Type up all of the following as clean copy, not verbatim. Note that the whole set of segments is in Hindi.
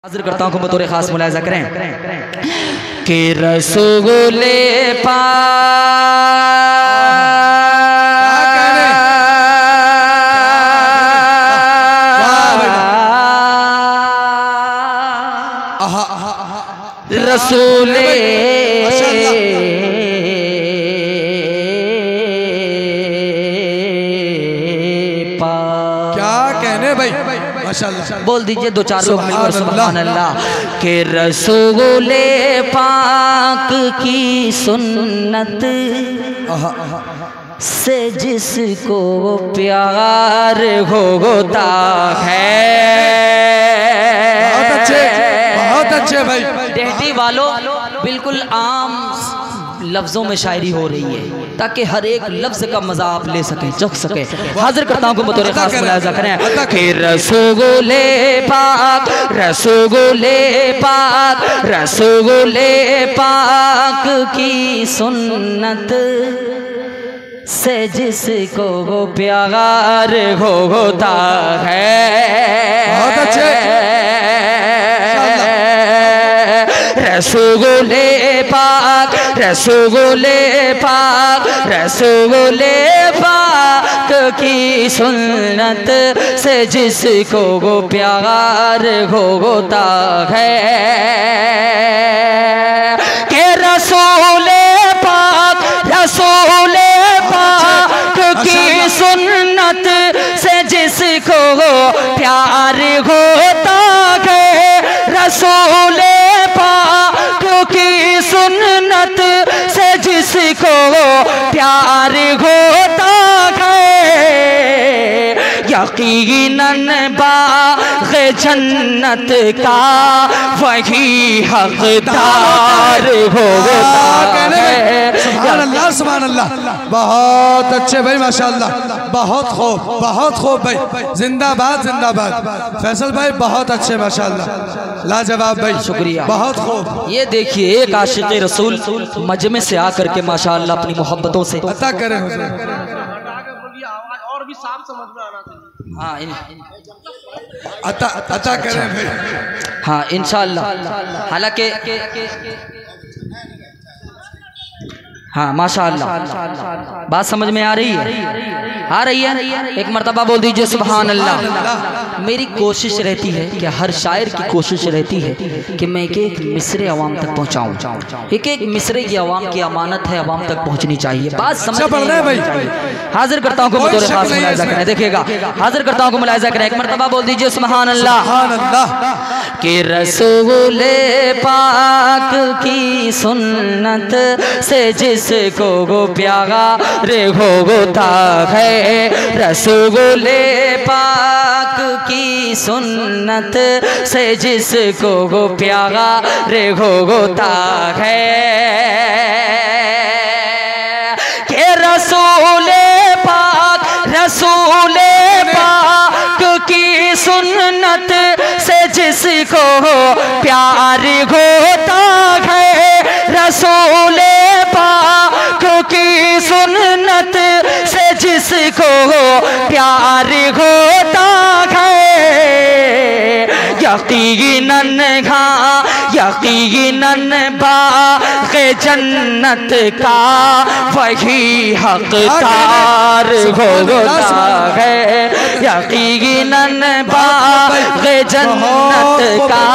हाजिर करता हूँ बतौर खास मुलाहिजा करें कि रसूले रसूले क्या कहने भाई, माशाल्लाह बोल दीजिए दो चार लोग मिलकर सुभान अल्लाह के रसूले पाक की सुन्नत से जिसको प्यार होता है। बहुत अच्छे भाई। डेहटी वालों बिल्कुल आम लफ्जों में शायरी हो रही है ताकि हर एक लफ्ज का मजा आप ले सकें, चख सकें। हाजिर करता हूँ बतौर खास मुलाहिजा करें कि रसूले पाक रसूले पाक रसूले पाक की सुन्नत से जिसको प्यार होता है। बहुत अच्छे। रसूले पाक रसूले पाक रसूले पाक की सुन्नत से जिसको प्यार होता है के रसूले पाक की सुन्नत से जिसको प्यार होता है। रसूले की सुन्नत से जिसको प्यार होता है यकीनन बाग़ जन्नत का वही हकदार होता है। सुभान अल्लाह सुभान अल्लाह। बहुत अच्छे भाई माशाल्लाह, बहुत खूब भाई। जिंदाबाद जिंदाबाद फैसल भाई, बहुत अच्छे माशाल्लाह, लाजवाब भाई, शुक्रिया, बहुत खूब। ये देखिए एक आशिक़ रसूल मजमे से आकर के माशाअल्लाह अपनी मोहब्बतों से अता करें और भी साफ समझ में आना चाहिए। हाँ अता करें भाई। हाँ इंशाअल्लाह। हालांकि हाँ माशाअल्लाह बात समझ में आ रही है, आ रही है। एक मर्तबा बोल दीजिए सुभान अल्लाह। मेरी कोशिश रहती है कि हर शायर की कोशिश रहती है कि मैं एक एक मिसरे अवाम तक पहुंचाऊं। एक एक मिसरे की अवाम की अमानत है, अवाम तक पहुंचनी चाहिए। बात समझ में भाई। हाजिर करता हूँ बतौर खास मुलाहिजा करें, देखिएगा हाजिर करता हूँ मुलाहिजा करें। एक मर्तबा बोल दीजिए सुभान अल्लाह कि रसूले पाक की सुन्नत से जिसको प्यार होता है। रसूले पाक की सुन्नत से जिसको प्यार होता है कि रसूले पाक की सुन्नत से जिसको प्यार होता है। रसूले पाक की सुन्नत से जिसको प्यार होता है यकीनन बाग़ जन्नत का वही हकदार होता है। यकीनन बाग़ जन्नत का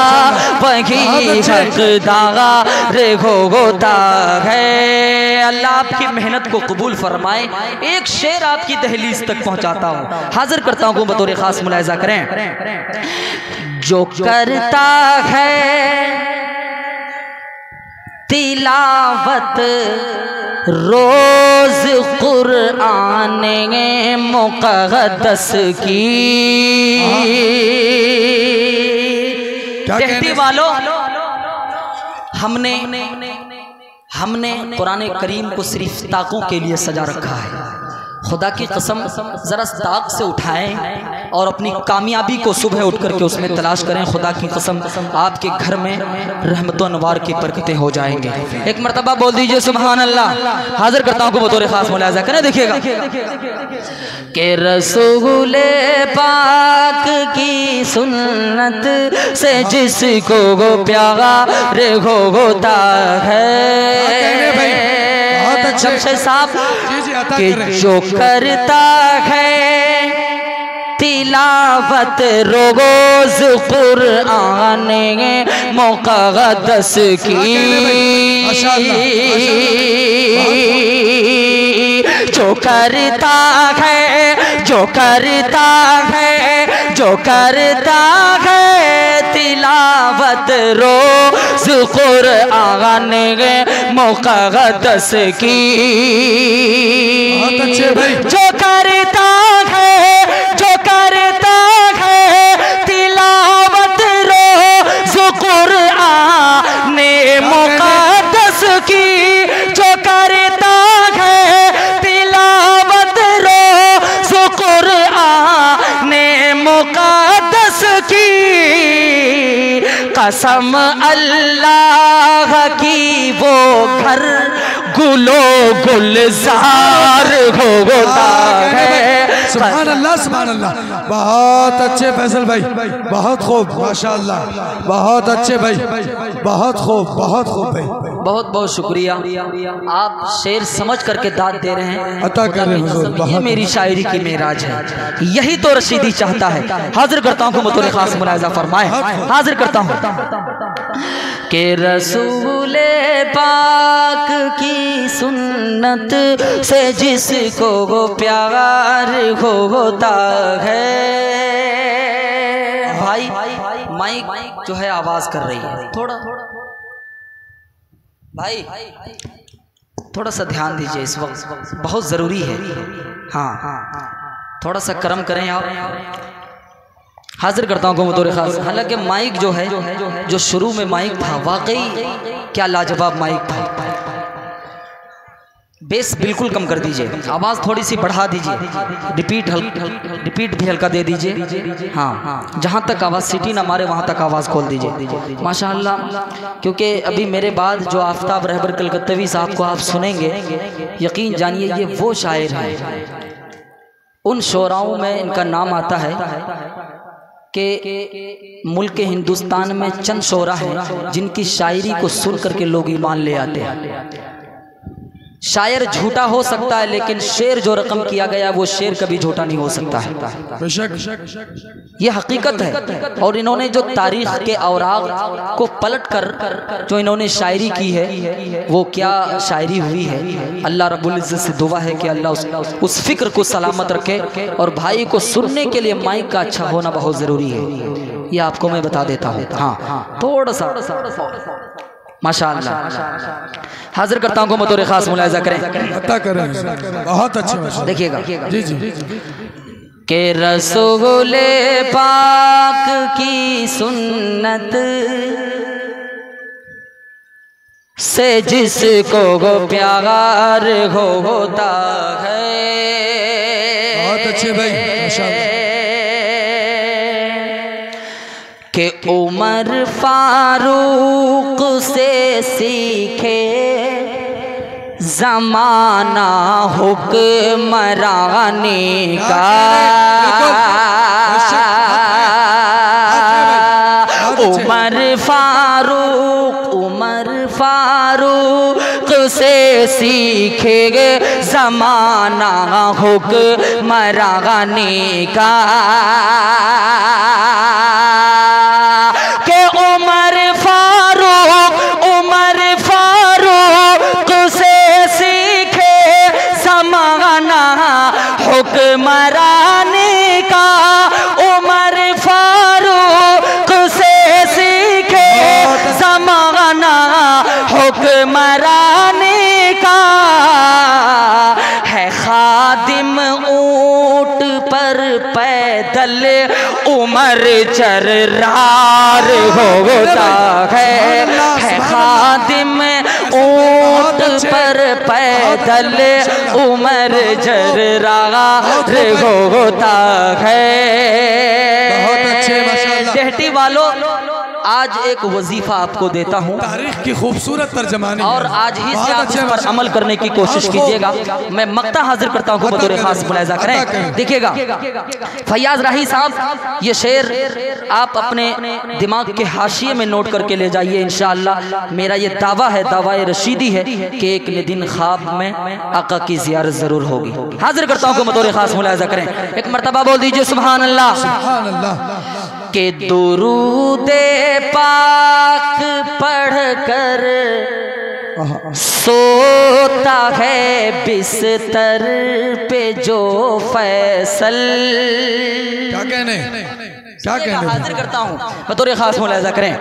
वही हकदार होता है। अल्लाह आपकी मेहनत को कबूल फरमाए। एक शेर आपकी दहलीज तक पहुंचाता हूँ, हाजिर करता हूँ बतौर खास मुलाहिजा करें। जो करता है तिलावत रोज कुरान मुक़द्दस की, कहती वालों हमने कुरान करीम को सिर्फ ताकों के लिए सजा रखा है, खुदा की कसम जरा ताक से उठाएं और अपनी कामयाबी को सुबह उठ करके उसमें तलाश करें। खुदा की कसम आपके घर में रहमत नवार की बरकतें हो जाएंगे। एक मरतबा बोल दीजिए सुभान अल्लाह। हाजिर करता हूँ को बतौर खास मुलाजा करें, देखिएगा कि रसूल पाक की सुन्नत से जिसको वो प्यार होता है शमशेर साहब कि जो करता है तिलावत रोज़ कुरान मुक़द्दस की, जो करता है जो करता है जो करता है तिलावत रोज़ कुरान मुक़द्दस की, जो करता है जो करता है तिलावत रोज़ कुरान मुक़द्दस की, जो करता है तिलावत रोज़ कुरान मुक़द्दस की, कसम अल्लाह की वो घर गुलो गुलजार होता है। सुभान अल्लाह सुभान अल्लाह। बहुत अच्छे फैसल भाई, बहुत खूब माशाअल्लाह, बहुत अच्छे भाई, बहुत खूब भाई। बहुत बहुत शुक्रिया, आप शेर समझ करके दाद दे रहे हैं, अता कर रहे हैं। ये मेरी शायरी की मेराज है, यही तो रशीदी चाहता है। हाजिर करता हूँ बतौर खास मुलाहिजा फरमाए, हाजिर करता हूँ कि रसूल पाक की सुन्नत से जिसको वो प्यार होता है। भाई माइक जो है आवाज कर रही है, थोड़ा भाई थोड़ा सा ध्यान दीजिए, इस वक्त बहुत ज़रूरी है। हाँ थोड़ा सा कर्म करें आप। हाजिर करता हूँ बतौर खास। हालांकि माइक जो है जो शुरू में माइक था वाकई क्या लाजवाब माइक था। बेस बिल्कुल कम कर दीजिए, आवाज़ थोड़ी सी बढ़ा दीजिए, रिपीट भी हल्का दे दीजिए। हाँ जहाँ तक आवाज़ सीटी ना मारे वहाँ तक आवाज़ खोल दीजिए माशाअल्लाह। क्योंकि अभी मेरे बाद जो आफ्ताब रहबर कलकत्तवी साहब को आप सुनेंगे, यकीन जानिए ये वो शायर हैं, उन शोराओं में इनका नाम आता है कि मुल्क हिंदुस्तान में चंद शोरा हैं जिनकी शायरी को सुन करके लोग ईमान ले आते हैं। शायर झूठा हो सकता है लेकिन शेर जो रकम किया गया वो शेर कभी झूठा नहीं हो सकता है, ये हकीकत है। और इन्होंने जो तारीख के औराक को पलट कर जो इन्होंने शायरी की है वो क्या शायरी हुई है। अल्लाह रब्बुल इज्जत से दुआ है कि अल्लाह उस फिक्र को सलामत रखे। और भाई को सुनने के लिए माइक का अच्छा होना बहुत ज़रूरी है, ये आपको मैं बता देता हूँ। हाँ थोड़ा सा माशाअल्लाह। हाजिर करता हूँ बतौर खास मुलाहिजा करें, बहुत अच्छे। देखिएगा जी जी के रसूल पाक की सुन्नत से जिसको वो प्यार होता है। बहुत अच्छे भाई माशाअल्लाह। कि उमर फारूक से सीखे ज़माना हुक्मरानी का, उमर फारूक से सीखे ज़माना हुक्मरानी का। हुक्मरानी का उमर फारूक से सीखे ज़माना हुक्मरानी का। है खादिम ऊंट पर पैदल उमर चर्रार होता है। खादिम ऊंट पर पैदल बदल उमर जर्रा होता है। बहुत अच्छे माशाल्लाह। देहटी वालों, आज एक वजीफा आपको देता हूँ, तारीख की खूबसूरत तर्जमानी, और आज ही से आप इस पर अमल करने की कोशिश कीजिएगा। मैं मक्ता हाजिर करता हूँ, बतौर खास मुलाहिजा करें। देखिएगा फैयाज राही साहब, ये शेर आप अपने दिमाग के हाशिए में नोट करके ले जाइए। इंशाअल्लाह मेरा ये दावा है, दावाए रशीदी है कि एक न दिन ख्वाब में आका की ज़ियारत जरूर होगी। हाजिर करता हूँ, बतौर खास मुलाहिजा करें। एक मरतबा बोल दीजिए सुभान अल्लाह। सुभान अल्लाह। के दुरूदे पाक पढ़ कर सोता है बिस्तर पे जो फैसल। क्या कहने, क्या कहने, हाजिर करता हूँ, बतौर खास मुलाहिजा करें।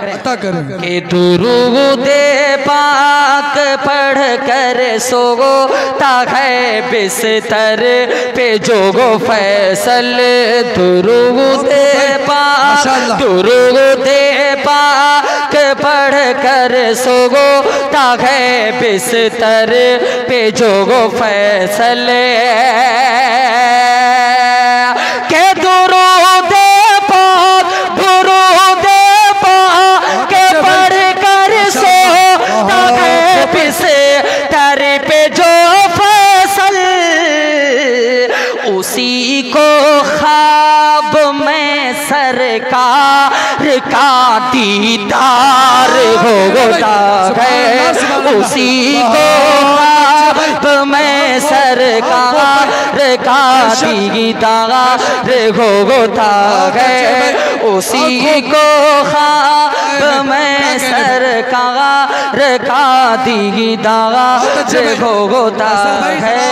के दुरूदे पाक पढ़ कर सोता है बिस्तर पे जो फैसल। दुरूदे पाक, दुरूदे पाक पढ़ कर सोता है बिस्तर पे जो फैसल। के दुरूदे पाक, दुरूदे पाक के पढ़ कर सोता है बिस्तर पे जो फैसल। उसी को ख्वाब में सरकार का दीदार होता है। उसी को ख्वाब में सरकार का दीदार होता है। उसी को ख्वाब में सरकार का दीदार होता है।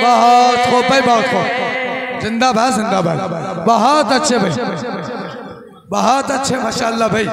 बहुत खूब भाई, बहुत खूब। जिंदाबाद, जिंदाबाद। बहुत अच्छे भाई, बहुत अच्छे माशाल्लाह भाई।